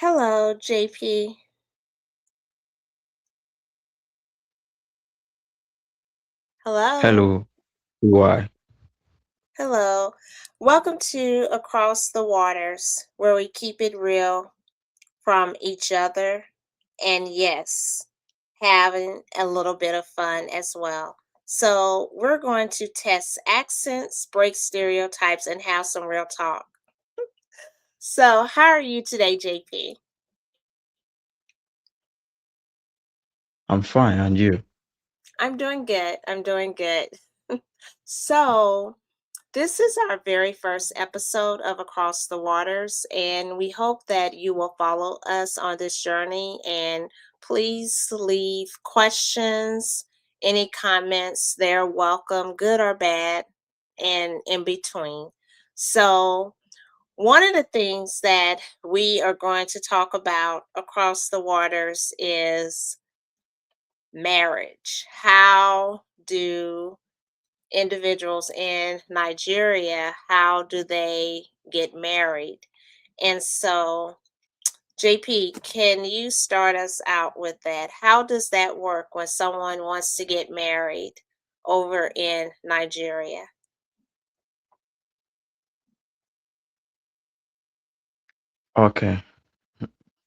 Hello, JP. Hello. Hello, why? Hello. Welcome to Across the Waters, where we keep it real from each other. And yes, having a little bit of fun as well. So, we're going to test accents, break stereotypes, and have some real talk. So, how are you today, JP? I'm fine, and you? I'm doing good. I'm doing good. So, this is our very first episode of Across the Waters, and we hope that you will follow us on this journey. And please leave questions, any comments, they're welcome, good or bad, and in between. So, one of the things that we are going to talk about across the waters is marriage. How do individuals in Nigeria, how do they get married? And so, JP, can you start us out with that? How does that work when someone wants to get married over in Nigeria? Okay,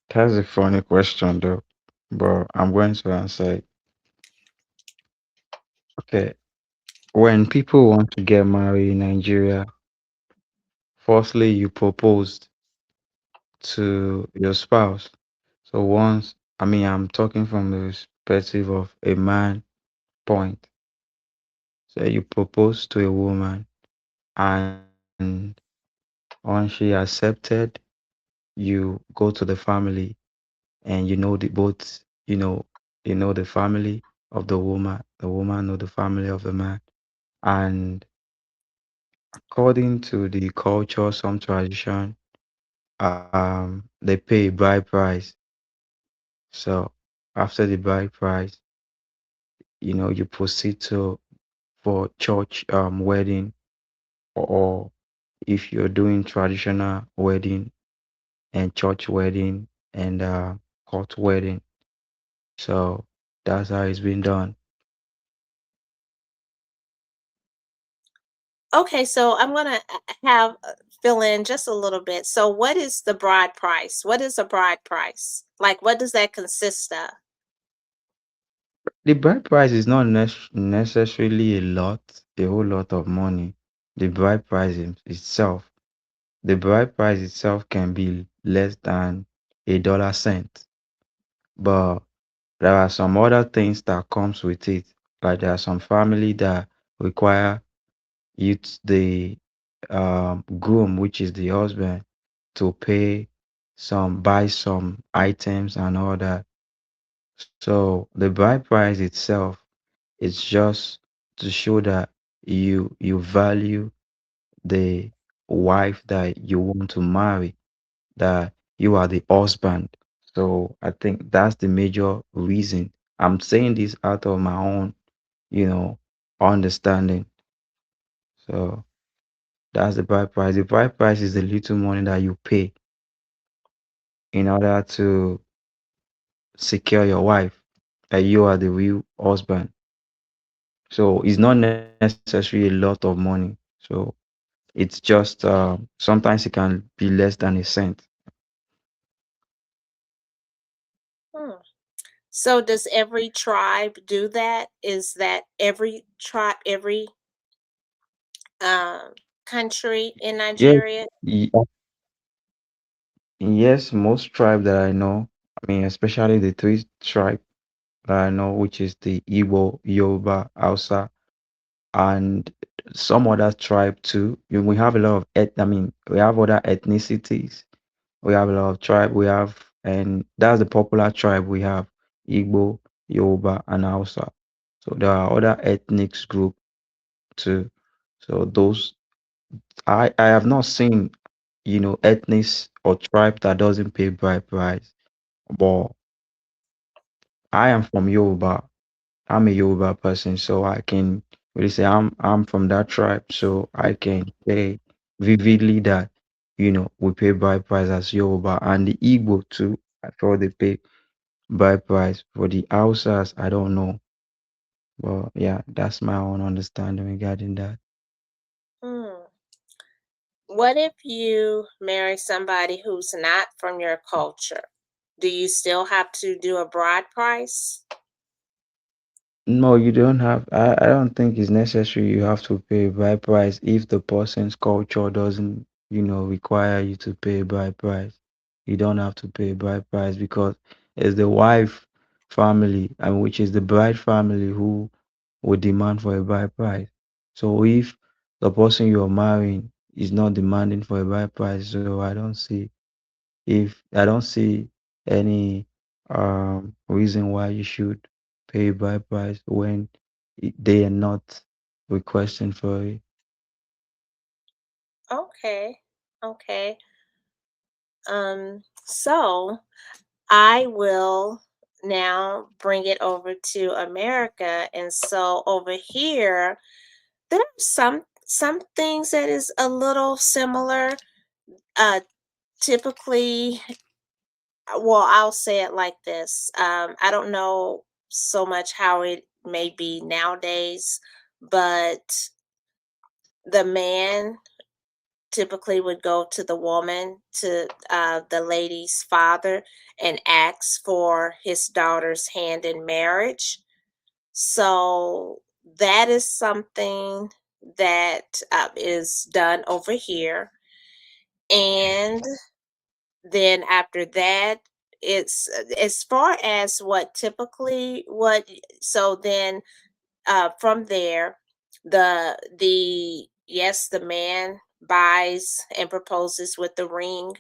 that's a funny question though, but I'm going to answer it. Okay, when people want to get married in Nigeria, firstly you proposed to your spouse. So I'm talking from the perspective of a man point. So you propose to a woman, and once she accepted, you go to the family and you know the both you know the family of the woman know the family of the man, and according to the culture, some tradition, they pay bride price. So after the bride price, you proceed to for church wedding, or if you're doing traditional wedding and church wedding and court wedding. So that's how it's been done. Okay, so I'm going to have fill in just a little bit. So, what is the bride price? What is a bride price? Like, what does that consist of? The bride price is not necessarily a whole lot of money. The bride price itself, the bride price itself can be less than $1 cent, but there are some other things that comes with it. Like there are some family that require the groom, which is the husband, to buy some items and all that. So the bride price itself, it's just to show that you value the wife that you want to marry, that you are the husband. So I think that's the major reason. I'm saying this out of my own, you know, understanding. So that's the bride price. The bride price is the little money that you pay in order to secure your wife, that you are the real husband. So it's not necessarily a lot of money. So it's just sometimes it can be less than a cent. Hmm. So does every tribe do that? Is that every tribe, every um, country in Yes, Nigeria? yes, most tribe that I know, I mean, especially the three tribe that I know, which is the Igbo, Yoruba, Hausa, and some other tribe too. We have a lot of we have other ethnicities. We have a lot of tribe. And that's the popular tribe we have: Igbo, Yoruba, and Hausa. So there are other ethnic group too. So those I have not seen, ethnic or tribe that doesn't pay bride price. But I am from Yoruba. I'm a Yoruba person, so I can really say I'm from that tribe, so I can say vividly that. we pay bride price as Yoruba, and the Igbo too. I thought they pay bride price. For the Hausas, I don't know. But yeah, that's my own understanding regarding that. Hmm. What if you marry somebody who's not from your culture? Do you still have to do a bride price? No, you don't have. I don't think it's necessary you have to pay bride price if the person's culture doesn't, require you to pay bride price. You don't have to pay bride price because it's the wife family, and which is the bride family who would demand for a bride price. So if the person you're marrying is not demanding for a bride price, so I don't see any reason why you should pay bride price when they are not requesting for it. Okay. Okay. So I will now bring it over to America. And so over here, there are some things that is a little similar. Uh typically, well, I'll say it like this. I don't know so much how it may be nowadays, but the man typically would go to the woman, to the lady's father, and ask for his daughter's hand in marriage. So that is something that is done over here. And then after that, it's as far as what typically what so then from there, the yes, the man buys and proposes with the ring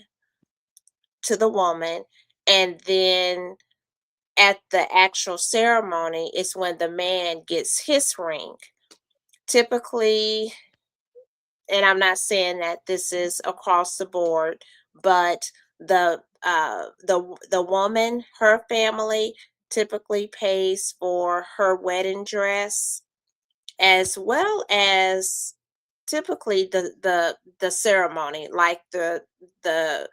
to the woman, and then at the actual ceremony is when the man gets his ring. Typically, and I'm not saying that this is across the board, but the woman, her family typically pays for her wedding dress, as well as typically the ceremony, like the the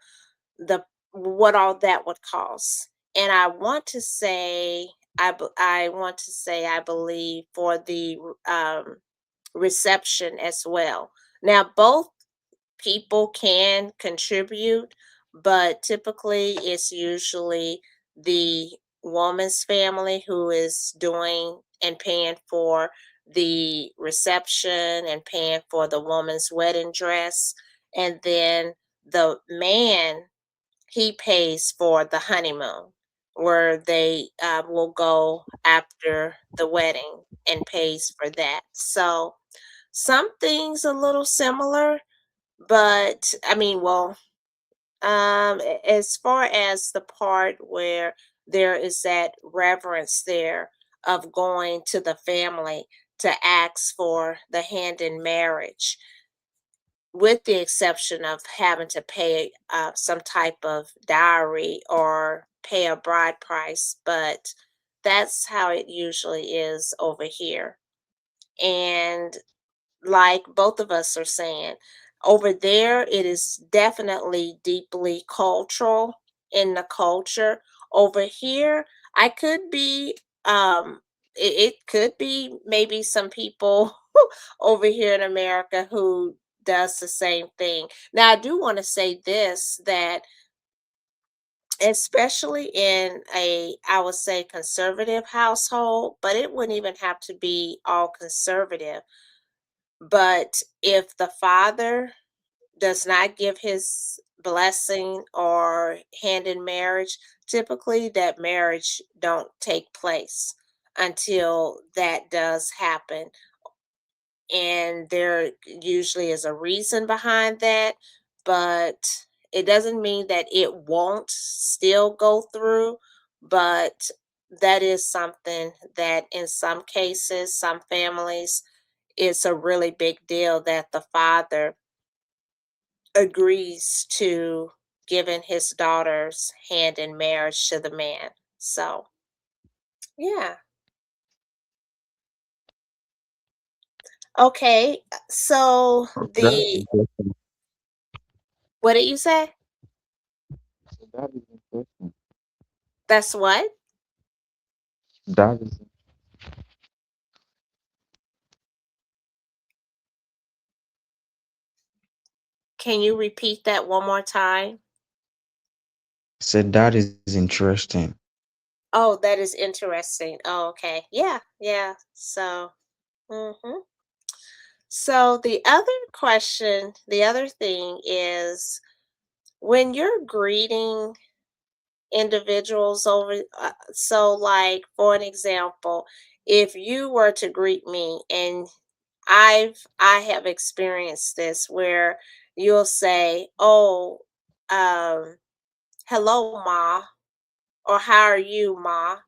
what all that would cost. And I want to say I believe for the um reception as well. Now both people can contribute, but typically it's usually the woman's family who is doing and paying for the reception and paying for the woman's wedding dress. And then the man, he pays for the honeymoon, where they will go after the wedding and pays for that. So some things a little similar, but I mean, well, as far as the part where there is that reverence there of going to the family to ask for the hand in marriage, with the exception of having to pay some type of dowry or pay a bride price, but that's how it usually is over here. And like both of us are saying, over there, it is definitely deeply cultural in the culture. Over here, I could be, it could be maybe some people over here in America who does the same thing. Now, I do want to say this, that especially in a, I would say, conservative household, but it wouldn't even have to be all conservative. But if the father does not give his blessing or hand in marriage, typically that marriage don't take place until that does happen. And there usually is a reason behind that, but it doesn't mean that it won't still go through. But that is something that in some cases, some families, it's a really big deal that the father agrees to giving his daughter's hand in marriage to the man. So, yeah. Okay. So That's the interesting. What did you say? So that is interesting. That's what? That is Can you repeat that one more time? said that is interesting. Oh, that is interesting. Oh, okay. Yeah, yeah. So, mhm. So the other thing is when you're greeting individuals over, so like for an example, if you were to greet me and I have experienced this where you'll say, "Oh, um, hello, ma," or "How are you, ma?"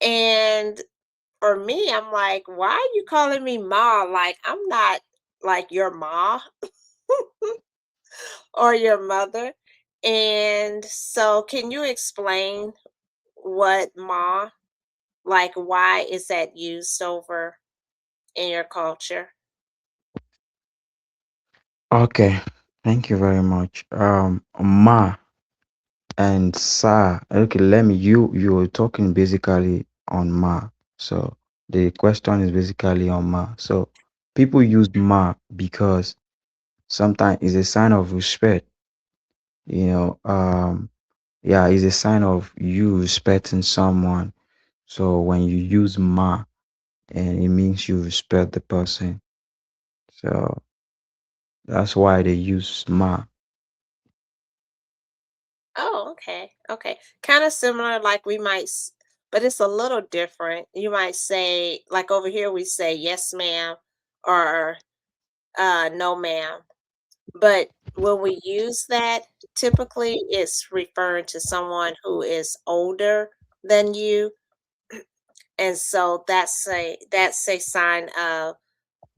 And for me, I'm like, "Why are you calling me ma? Like I'm not like your ma or your mother." And so, can you explain what ma, like why is that used over in your culture? Okay, thank you very much. Ma and Sa. Okay, let me. You were talking basically on Ma. So the question is basically on Ma. So people use Ma because sometimes it's a sign of respect. You know, yeah, it's a sign of you respecting someone. So when you use Ma, and it means you respect the person. So that's why they use Ma. Oh, okay. Okay. Kind of similar, like but it's a little different. You might say, like over here, we say yes, ma'am, or no, ma'am. But when we use that, typically it's referring to someone who is older than you. And so that's a sign of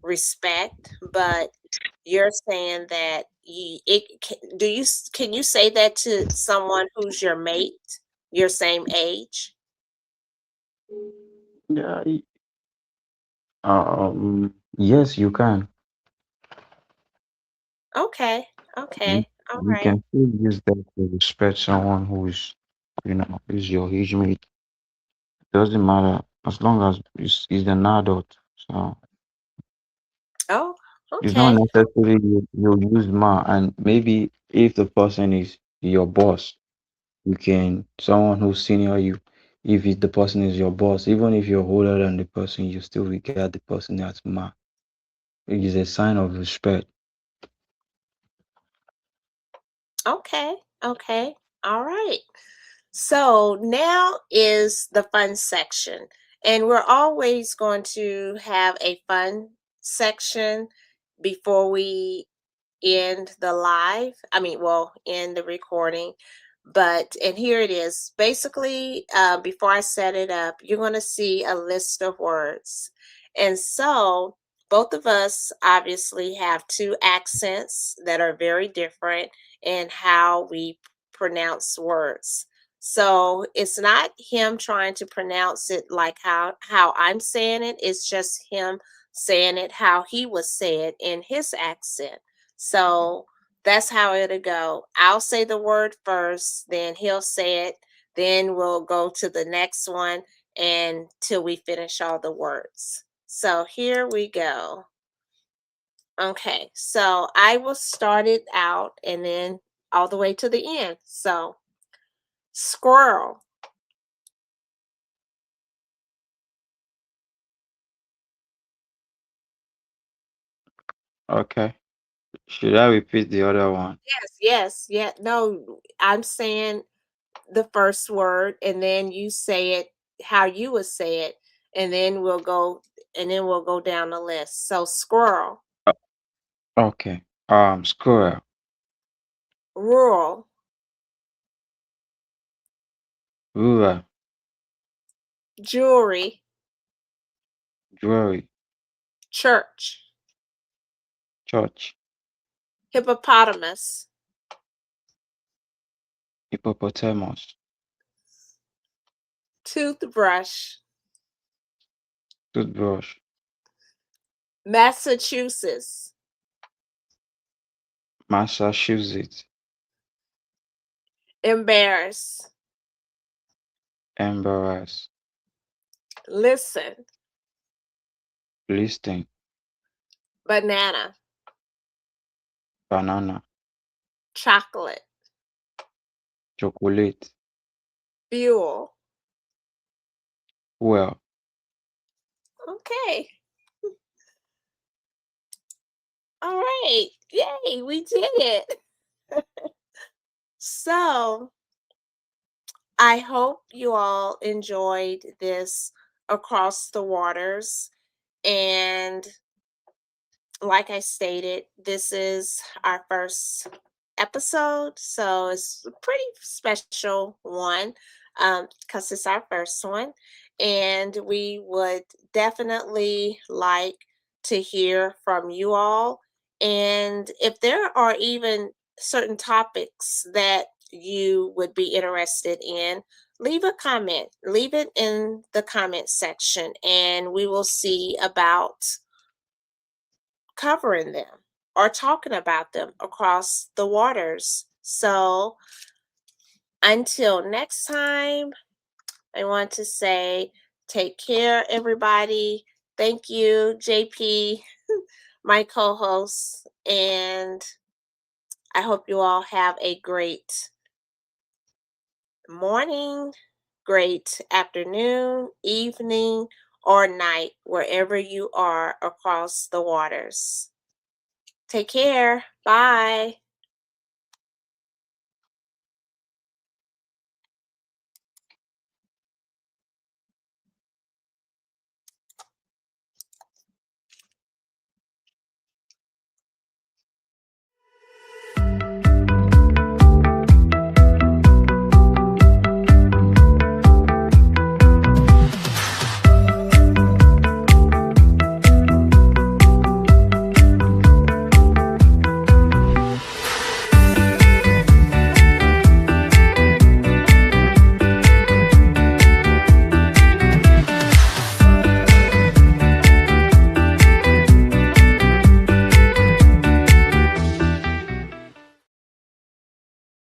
respect, but you're saying that can you say that to someone who's your mate, your same age? Yeah. Yes, you can. Okay, You, okay, all you right. can still use that to respect someone who's your age mate. Doesn't matter as long as he's an adult. So Oh, it's not okay, necessarily you use ma. And maybe if the person is your boss, you can someone who's senior you. If the person is your boss, even if you're older than the person, you still regard the person as ma. It is a sign of respect. okay, okay. All right. So now is the fun section, and we're always going to have a fun section before we end the live. I mean, well, end the recording. But, and here it is. Basically, before I set it up, you're going to see a list of words. And so, both of us obviously have two accents that are very different in how we pronounce words. So it's not him trying to pronounce it like how I'm saying it. It's just him saying it how he would say it in his accent. So that's how it'll go. I'll say the word first, then he'll say it, then we'll go to the next one and till we finish all the words. So here we go. Okay, so I will start it out and then all the way to the end. So, squirrel. Okay. Should I repeat the other one? Yes, yes, yeah. No, I'm saying the first word and then you say it how you would say it, and then we'll go down the list. So, squirrel, Okay. Squirrel, rural, rural, jewelry, jewelry, church, church, hippopotamus, hippopotamus, toothbrush, toothbrush, Massachusetts, Massachusetts, Embarrass. embarrass, Listen. listen, Banana. banana, Chocolate. chocolate, Fuel. well, Okay. All right. Yay, we did it. So I hope you all enjoyed this Across the Waters. And like I stated, this is our first episode. So it's a pretty special one because it's our first one. And we would definitely like to hear from you all. And if there are even certain topics that you would be interested in, leave a comment. Leave it in the comment section, and we will see about covering them or talking about them across the waters. So until next time, I want to say take care, everybody. Thank you, JP, my co host, and I hope you all have a great morning, great afternoon, evening, or night, wherever you are across the waters. Take care. Bye.